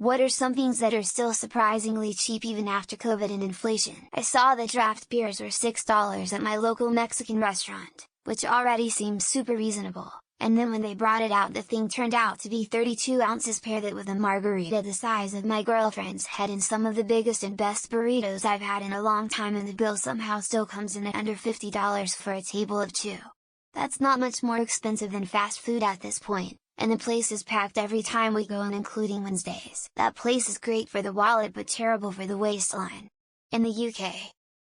What are some things that are still surprisingly cheap even after COVID and inflation? I saw that draft beers were $6 at my local Mexican restaurant, which already seems super reasonable, and then when they brought it out the thing turned out to be 32 ounces. Pair that with a margarita the size of my girlfriend's head and some of the biggest and best burritos I've had in a long time, and the bill somehow still comes in at under $50 for a table of 2. That's not much more expensive than fast food at this point. And the place is packed every time we go, and including Wednesdays. That place is great for the wallet but terrible for the waistline. In the UK,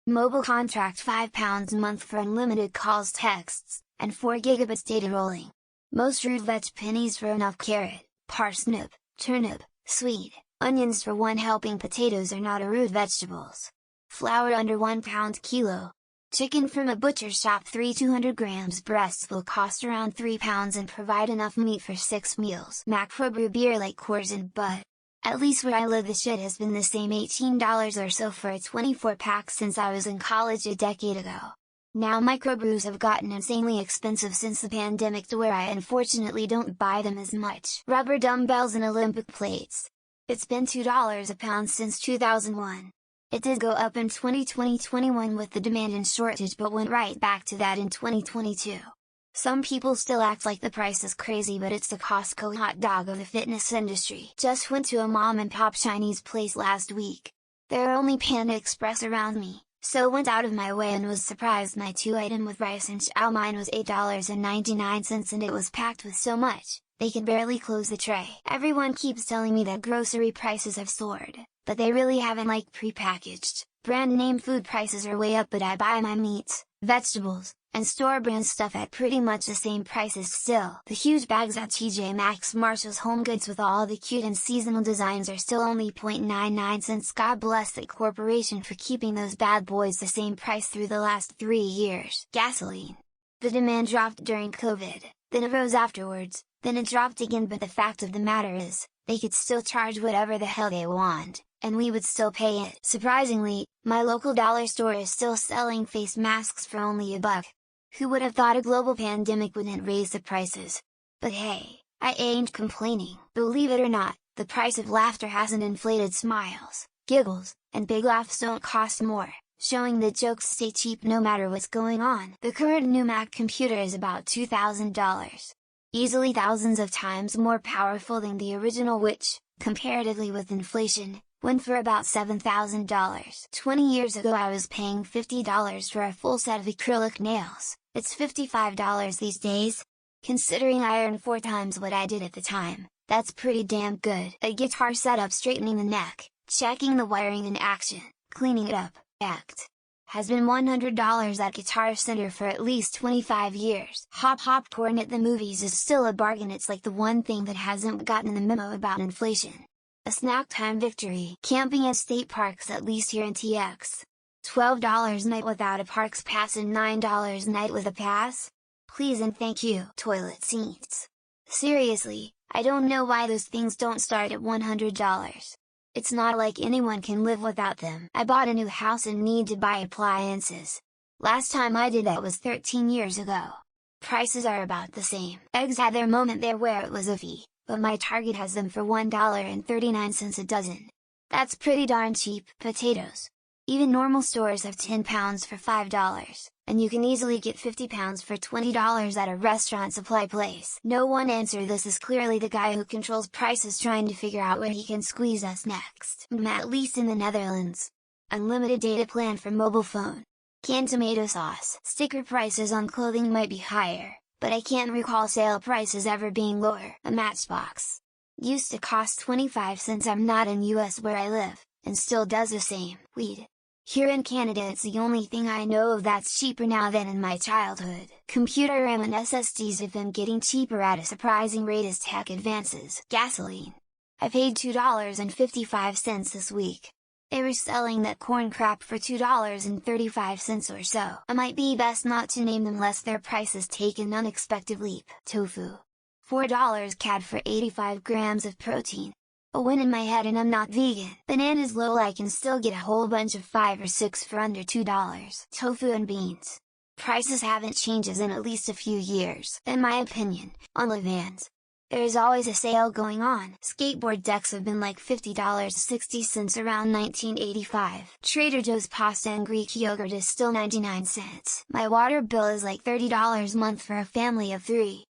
mobile contract £5 a month for unlimited calls, texts, and 4 GB data rolling. Most root veg pennies for enough carrot, parsnip, turnip, sweet, onions for 1 helping. Potatoes are not a root vegetables. Flour under £1 kilo. Chicken from a butcher shop 200 grams. Breasts will cost around £3 and provide enough meat for 6 meals. Macro brew beer like Coors and Bud. At least where I live the shit has been the same $18 or so for a 24 pack since I was in college a decade ago. Now microbrews have gotten insanely expensive since the pandemic to where I unfortunately don't buy them as much. Rubber dumbbells and Olympic plates. It's been $2 a pound since 2001. It did go up in 2020-21 with the demand and shortage, but went right back to that in 2022. Some people still act like the price is crazy, but it's the Costco hot dog of the fitness industry. Just went to a mom and pop Chinese place last week. There are only Panda Express around me, so went out of my way and was surprised my 2-item with rice and chow mein was $8.99 and it was packed with so much, they could barely close the tray. Everyone keeps telling me that grocery prices have soared, but they really haven't. Like prepackaged, brand name food prices are way up, but I buy my meats, vegetables, and store brand stuff at pretty much the same prices still. The huge bags at TJ Maxx, Marshall's, Home Goods with all the cute and seasonal designs are still only 0.99 cents. God bless that corporation for keeping those bad boys the same price through the last 3 years. Gasoline. The demand dropped during COVID, then it rose afterwards, then it dropped again, but the fact of the matter is, they could still charge whatever the hell they want, and we would still pay it. Surprisingly, my local dollar store is still selling face masks for only $1. Who would have thought a global pandemic wouldn't raise the prices? But hey, I ain't complaining. Believe it or not, the price of laughter hasn't inflated. Smiles, giggles, and big laughs don't cost more, showing that jokes stay cheap no matter what's going on. The current new Mac computer is about $2,000. Easily thousands of times more powerful than the original, which, comparatively with inflation, went for about $7,000. 20 years ago I was paying $50 for a full set of acrylic nails. It's $55 these days. Considering I earn 4 times what I did at the time, that's pretty damn good. A guitar setup, straightening the neck, checking the wiring in action, cleaning it up, has been $100 at Guitar Center for at least 25 years. Popcorn at the movies is still a bargain. It's like the one thing that hasn't gotten the memo about inflation. A snack time victory. Camping at state parks, at least here in TX. $12 night without a parks pass and $9 night with a pass? Please and thank you. Toilet seats. Seriously, I don't know why those things don't start at $100. It's not like anyone can live without them. I bought a new house and need to buy appliances. Last time I did that was 13 years ago. Prices are about the same. Eggs had their moment there where it was iffy, but my Target has them for $1.39 a dozen. That's pretty darn cheap. Potatoes. Even normal stores have 10 pounds for $5, and you can easily get 50 pounds for $20 at a restaurant supply place. No one answer this is clearly the guy who controls prices trying to figure out where he can squeeze us next. At least in the Netherlands. Unlimited data plan for mobile phone. Canned tomato sauce. Sticker prices on clothing might be higher, but I can't recall sale prices ever being lower. A matchbox. Used to cost 25 cents. I'm not in US where I live, and still does the same. Weed. Here in Canada it's the only thing I know of that's cheaper now than in my childhood. Computer RAM and SSDs have been getting cheaper at a surprising rate as tech advances. Gasoline. I paid $2.55 this week. They were selling that corn crap for $2.35 or so. It might be best not to name them lest their prices take an unexpected leap. Tofu. $4 CAD for 85 grams of protein. A win in my head, and I'm not vegan. Bananas low, I can still get a whole bunch of 5 or 6 for under $2. Tofu and beans. Prices haven't changed in at least a few years, in my opinion, on Levan's. There's always a sale going on. Skateboard decks have been like $50.60 since around 1985. Trader Joe's pasta and Greek yogurt is still 99 cents. My water bill is like $30 a month for a family of 3.